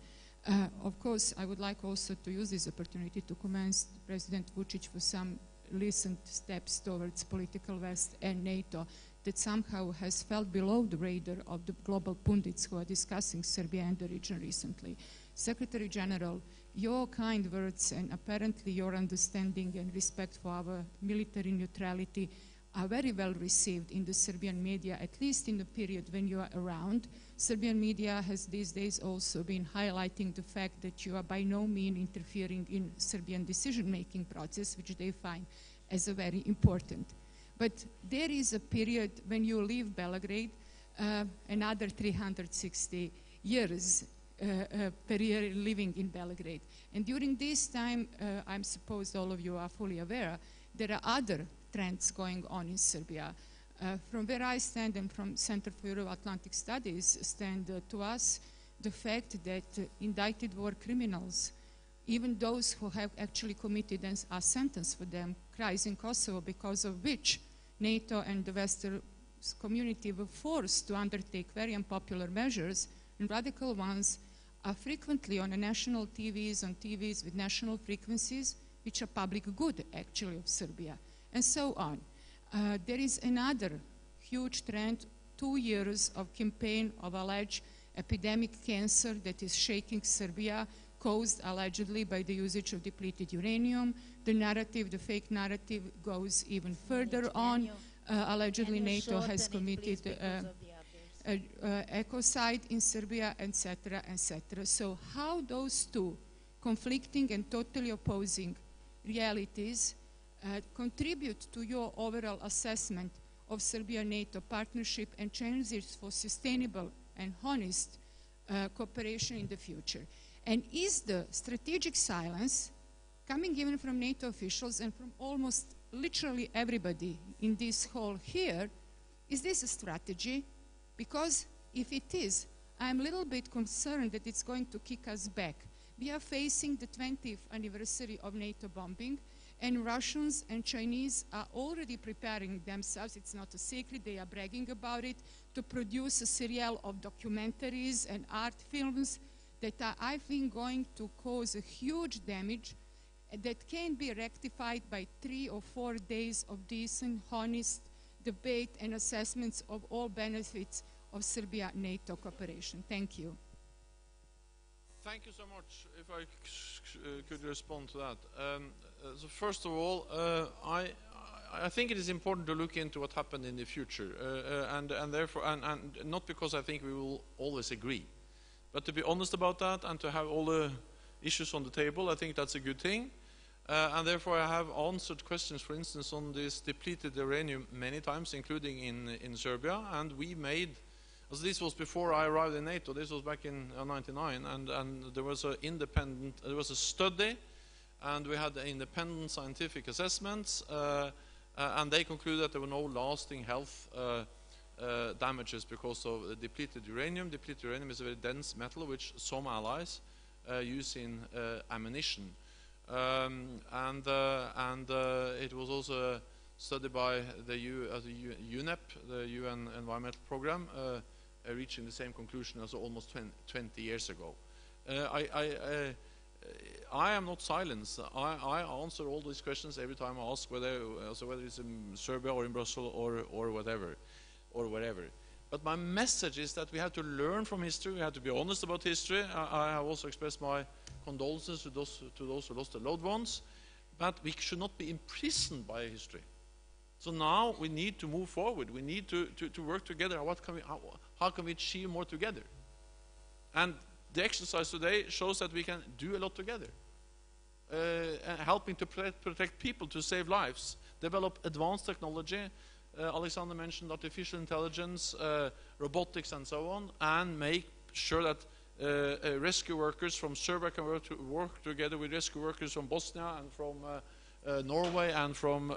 Of course, I would like also to use this opportunity to commend President Vučić for some recent steps towards political West and NATO that somehow has fell below the radar of the global pundits who are discussing Serbia and the region recently. Secretary General, your kind words and apparently your understanding and respect for our military neutrality are very well received in the Serbian media, at least in the period when you are around. Serbian media has these days also been highlighting the fact that you are by no means interfering in Serbian decision-making process, which they find as a very important. But there is a period when you leave Belgrade, another 360 years per year living in Belgrade. And during this time, I'm supposed all of you are fully aware, there are other trends going on in Serbia. From where I stand and from Center for Euro-Atlantic Studies stand to us the fact that indicted war criminals, even those who have actually committed and are sentenced for them, crimes in Kosovo, because of which NATO and the Western community were forced to undertake very unpopular measures, and radical ones are frequently on the national TVs, on TVs with national frequencies, which are public good, actually, of Serbia, and so on. There is another huge trend, 2 years of campaign of alleged epidemic cancer that is shaking Serbia, caused allegedly by the usage of depleted uranium. The narrative, the fake narrative, goes even further on. Allegedly NATO has committed ecocide in Serbia, etc., etc. So how those two conflicting and totally opposing realities contribute to your overall assessment of Serbia-NATO partnership and chances for sustainable and honest cooperation in the future? And is the strategic silence coming even from NATO officials and from almost literally everybody in this hall here, is this a strategy? Because if it is, I'm a little bit concerned that it's going to kick us back. We are facing the 20th anniversary of NATO bombing, and Russians and Chinese are already preparing themselves, it's not a secret, they are bragging about it, to produce a serial of documentaries and art films that are, I think, going to cause a huge damage that can be rectified by 3 or 4 days of decent, honest debate and assessments of all benefits of Serbia-NATO cooperation. Thank you. Thank you so much. If I could respond to that. So first of all, I think it is important to look into what happened in the future, and therefore, and not because I think we will always agree, but to be honest about that and to have all the issues on the table. I think that's a good thing, and therefore I have answered questions, for instance, on this depleted uranium many times, including in Serbia, and we made. So this was before I arrived in NATO. This was back in '99, and there was there was a study, and we had independent scientific assessments, and they concluded that there were no lasting health damages because of depleted uranium. Depleted uranium is a very dense metal, which some allies use in ammunition, and it was also studied by the UNEP, the UN Environmental Program, reaching the same conclusion as almost 20 years ago. I am not silenced. I answer all these questions every time I ask whether it's in Serbia or in Brussels or whatever, or wherever. But my message is that we have to learn from history. We have to be honest about history. I have also expressed my condolences to those who lost their loved ones. But we should not be imprisoned by history. So now we need to move forward. We need to work together. How can we achieve more together? And the exercise today shows that we can do a lot together. Helping to protect people, to save lives, develop advanced technology. Aleksandar mentioned artificial intelligence, robotics, and so on, and make sure that rescue workers from Serbia can work together with rescue workers from Bosnia and from Norway and from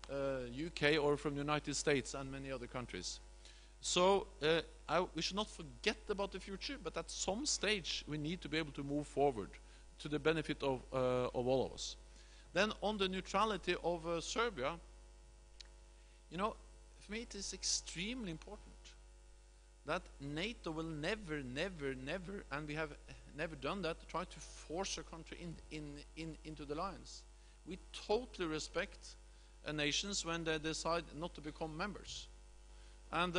UK or from the United States and many other countries. So we should not forget about the future, but at some stage we need to be able to move forward to the benefit of all of us. Then on the neutrality of Serbia, you know, for me it is extremely important that NATO will never, and we have never done that, try to force a country into the alliance. We totally respect nations when they decide not to become members. And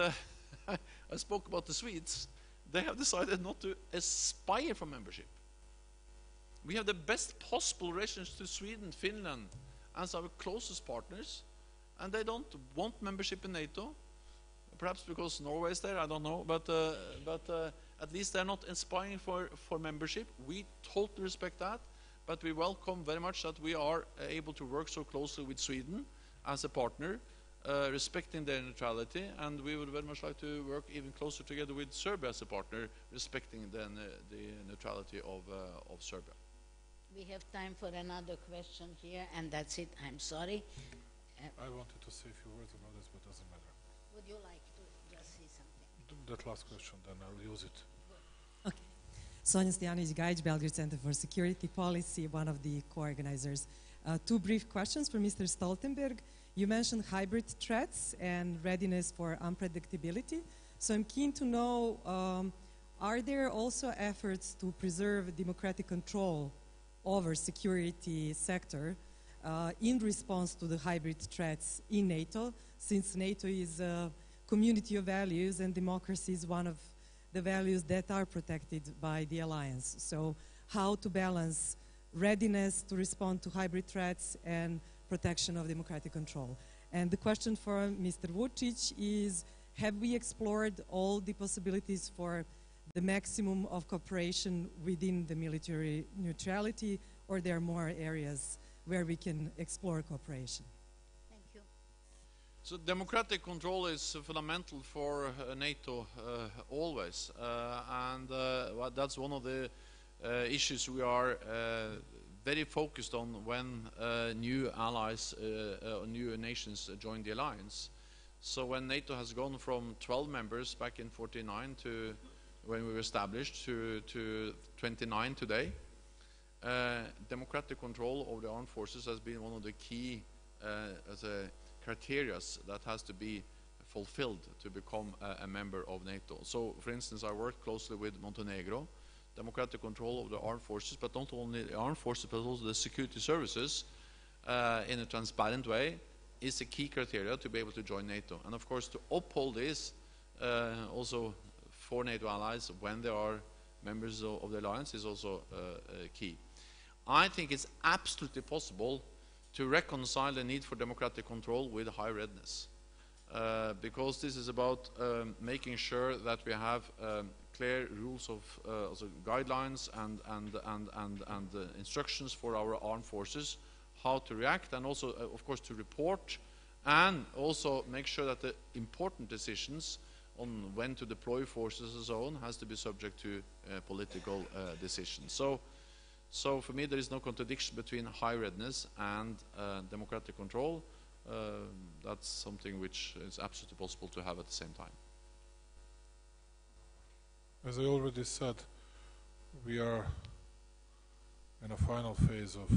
I spoke about the Swedes. They have decided not to aspire for membership. We have the best possible relations to Sweden, Finland, as our closest partners, and they don't want membership in NATO. Perhaps because Norway is there, I don't know, but at least they're not aspiring for membership. We totally respect that, but we welcome very much that we are able to work so closely with Sweden as a partner, respecting their neutrality, and we would very much like to work even closer together with Serbia as a partner, respecting the neutrality of Serbia. We have time for another question here, and that's it. I'm sorry. I wanted to say a few words about this, but it doesn't matter. Would you like to just say something? That last question, then I'll use it. Okay. Sonja Licht, Belgrade Center for Security Policy, one of the co-organizers. 2 brief questions for Mr. Stoltenberg. You mentioned hybrid threats and readiness for unpredictability. So I'm keen to know, are there also efforts to preserve democratic control over security sector in response to the hybrid threats in NATO, since NATO is a community of values and democracy is one of the values that are protected by the alliance. So how to balance readiness to respond to hybrid threats and protection of democratic control. And the question for Mr. Vučić is, have we explored all the possibilities for the maximum of cooperation within the military neutrality, or there are more areas where we can explore cooperation? Thank you. So democratic control is fundamental for NATO always, and that's one of the issues we are very focused on when new allies or new nations join the alliance. So when NATO has gone from 12 members back in '49 to when we were established to 29 today, democratic control over the armed forces has been one of the key criteria that has to be fulfilled to become a member of NATO. So, for instance, I worked closely with Montenegro, democratic control of the armed forces, but not only the armed forces, but also the security services in a transparent way is a key criteria to be able to join NATO. And of course, to uphold this also for NATO allies when they are members of the alliance is also key. I think it's absolutely possible to reconcile the need for democratic control with high readiness, because this is about making sure that we have clear rules of also guidelines and instructions for our armed forces, how to react, and also, of course, to report, and also make sure that the important decisions on when to deploy forces and so on has to be subject to political decisions. So for me, there is no contradiction between high readiness and democratic control. That's something which is absolutely possible to have at the same time. As I already said, we are in a final phase of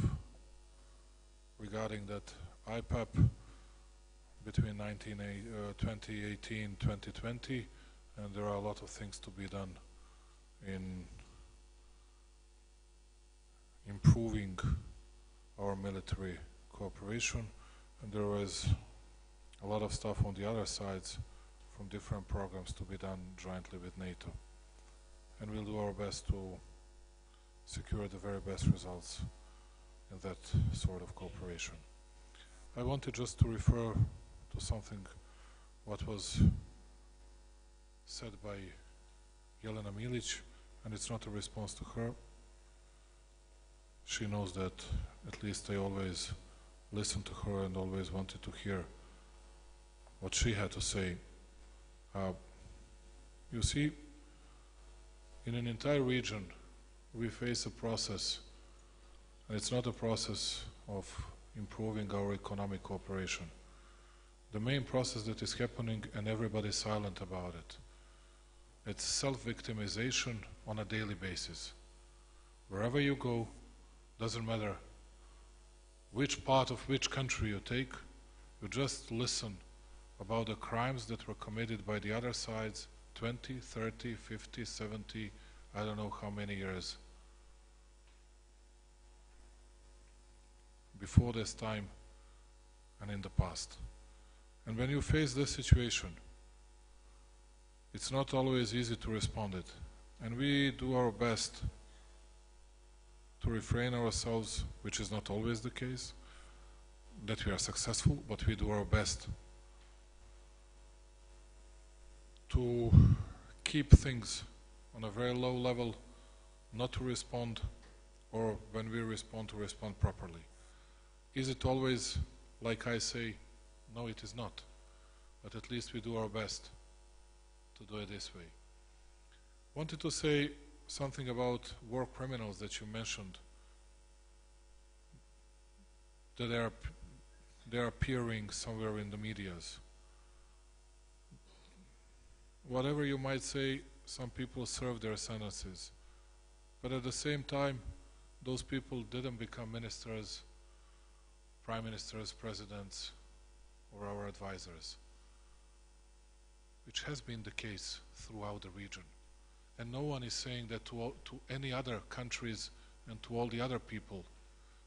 regarding that IPAP between 2018-2020, and there are a lot of things to be done in improving our military cooperation, and there was a lot of stuff on the other sides from different programs to be done jointly with NATO, and we'll do our best to secure the very best results in that sort of cooperation. I wanted just to refer to something what was said by Jelena Milic, and it's not a response to her. She knows that at least I always listened to her and always wanted to hear what she had to say. You see, in an entire region, we face a process, and it's not a process of improving our economic cooperation. The main process that is happening, and everybody is silent about it, it's self-victimization on a daily basis. Wherever you go, doesn't matter which part of which country you take, you just listen about the crimes that were committed by the other sides 20, 30, 50, 70, I don't know how many years before this time and in the past. And when you face this situation, it's not always easy to respond it. And we do our best to refrain ourselves, which is not always the case, that we are successful, but we do our best to keep things on a very low level, not to respond, or when we respond, to respond properly. Is it always like I say? No, it is not. But at least we do our best to do it this way. Wanted to say something about war criminals that you mentioned, that they are appearing somewhere in the medias. Whatever you might say, some people serve their sentences, but at the same time, those people didn't become ministers, prime ministers, presidents, or our advisors, which has been the case throughout the region. And no one is saying that to any other countries and to all the other people,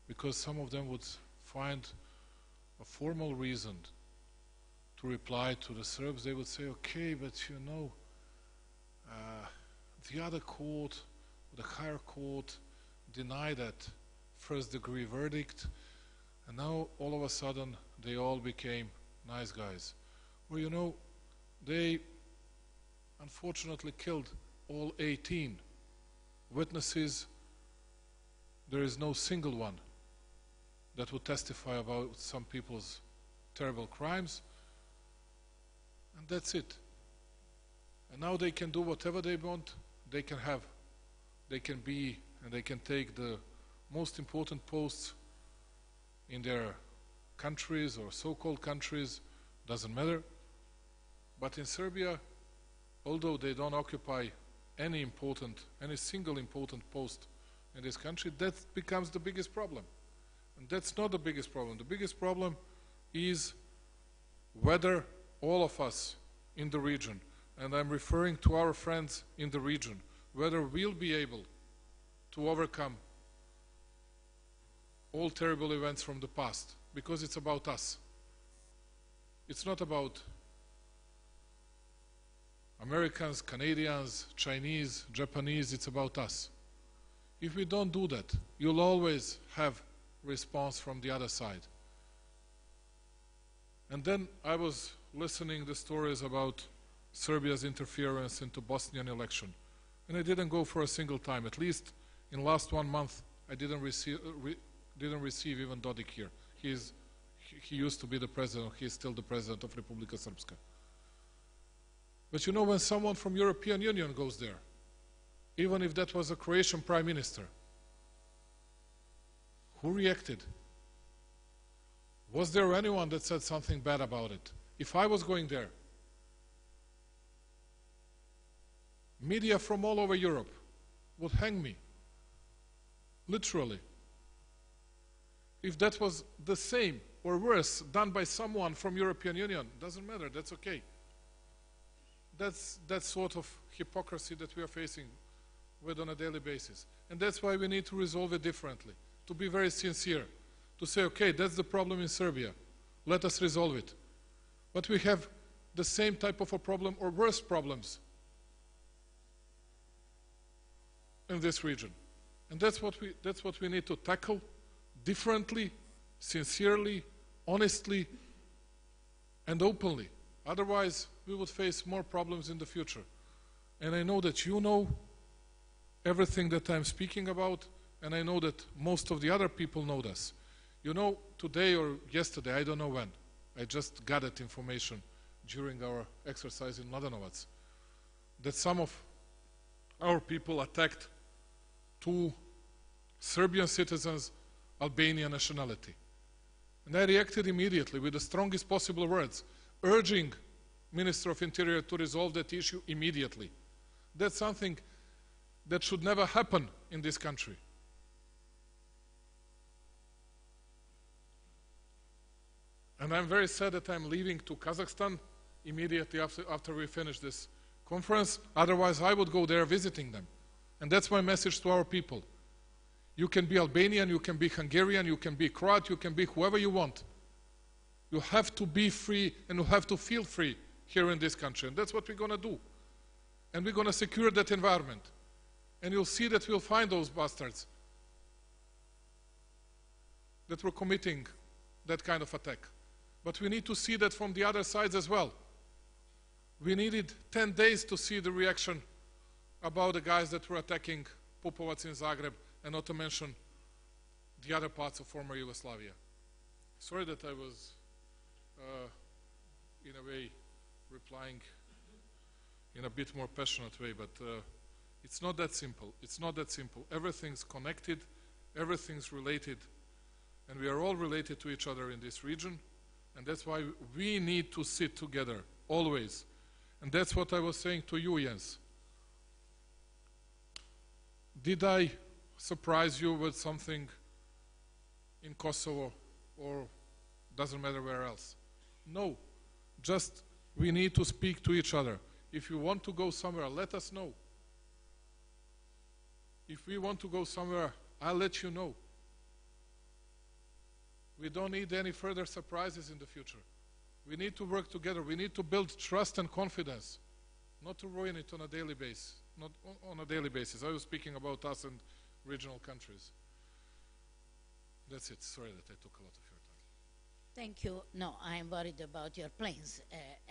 because some of them would find a formal reason to reply to the Serbs. They would say, okay, but you know, the other court, the higher court, denied that first-degree verdict, and now all of a sudden they all became nice guys. Well, you know, they unfortunately killed all 18 witnesses. There is no single one that would testify about some people's terrible crimes, And that's it. And now they can do whatever they want. They can have, they can be, and they can take the most important posts in their countries or so-called countries, doesn't matter. But in Serbia, although they don't occupy any single important post in this country, that becomes the biggest problem. And that's not the biggest problem. The biggest problem is whether all of us in the region, and I'm referring to our friends in the region, whether we'll be able to overcome all terrible events from the past, because it's about us. It's not about Americans, Canadians, Chinese, Japanese, it's about us. If we don't do that, you'll always have response from the other side. And then I was listening the stories about Serbia's interference into Bosnian election. And I didn't go for a single time. At least in last 1 month, I didn't receive even Dodik here. He used to be the president, he is still the president of Republika Srpska. But you know, when someone from European Union goes there, even if that was a Croatian prime minister, who reacted? Was there anyone that said something bad about it? If I was going there, media from all over Europe would hang me, literally. If that was the same or worse done by someone from European Union, doesn't matter, that's okay. That's that sort of hypocrisy that we are facing with on a daily basis. And that's why we need to resolve it differently, to be very sincere, to say, okay, that's the problem in Serbia, let us resolve it. But we have the same type of a problem or worse problems in this region. And that's what we need to tackle differently, sincerely, honestly, and openly. Otherwise, we would face more problems in the future. And I know that you know everything that I'm speaking about, and I know that most of the other people know this. You know, today or yesterday, I don't know when, I just got that information during our exercise in Mladenovac, that some of our people attacked 2 Serbian citizens, Albanian nationality. And I reacted immediately with the strongest possible words, urging Minister of Interior to resolve that issue immediately. That's something that should never happen in this country. And I'm very sad that I'm leaving to Kazakhstan immediately after we finish this conference. Otherwise, I would go there visiting them. And that's my message to our people. You can be Albanian, you can be Hungarian, you can be Croat, you can be whoever you want. You have to be free and you have to feel free here in this country. And that's what we're going to do. And we're going to secure that environment. And you'll see that we'll find those bastards that were committing that kind of attack. But we need to see that from the other sides as well. We needed 10 days to see the reaction about the guys that were attacking Pupovac in Zagreb, and not to mention the other parts of former Yugoslavia. Sorry that I was, in a way, replying in a bit more passionate way, but it's not that simple. It's not that simple. Everything's connected, everything's related, and we are all related to each other in this region, and that's why we need to sit together, always. And that's what I was saying to you, Jens. Did I surprise you with something in Kosovo, or doesn't matter where else? No, just we need to speak to each other. If you want to go somewhere, let us know. If we want to go somewhere, I'll let you know. We don't need any further surprises in the future. We need to work together. We need to build trust and confidence, not to ruin it on a daily basis. Not on a daily basis. I was speaking about us and regional countries. That's it. Sorry that I took a lot of your time. Thank you. No, I'm worried about your planes.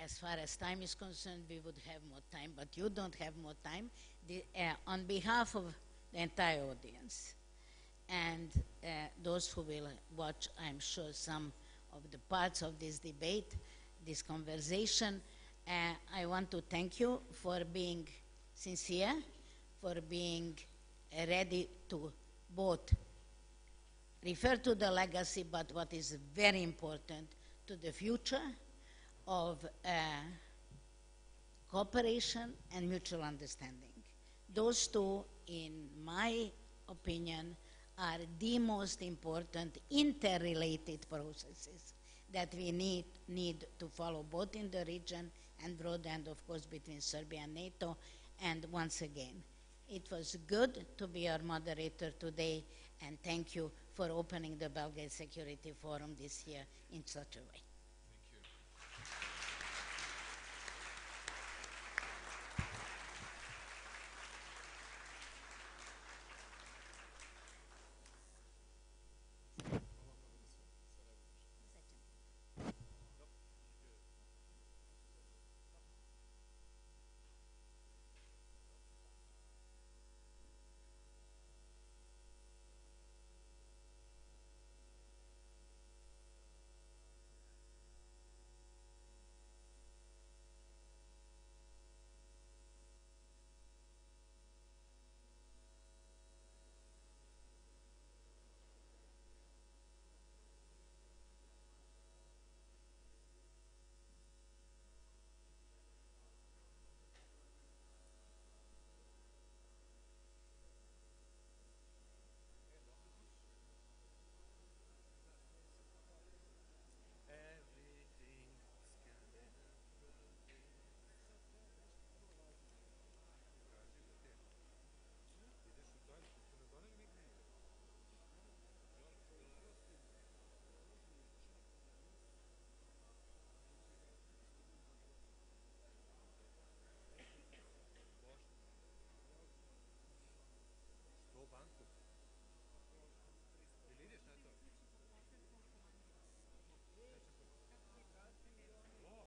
As far as time is concerned, we would have more time, but you don't have more time. On behalf of the entire audience and those who will watch, I'm sure, some of the parts of this debate, this conversation, I want to thank you for being sincere, for being ready to both refer to the legacy, but what is very important, to the future of cooperation and mutual understanding. Those two, in my opinion, are the most important interrelated processes that we need to follow both in the region and broad and, of course, between Serbia and NATO. And once again, it was good to be our moderator today, and thank you for opening the Belgrade Security Forum this year in such a way.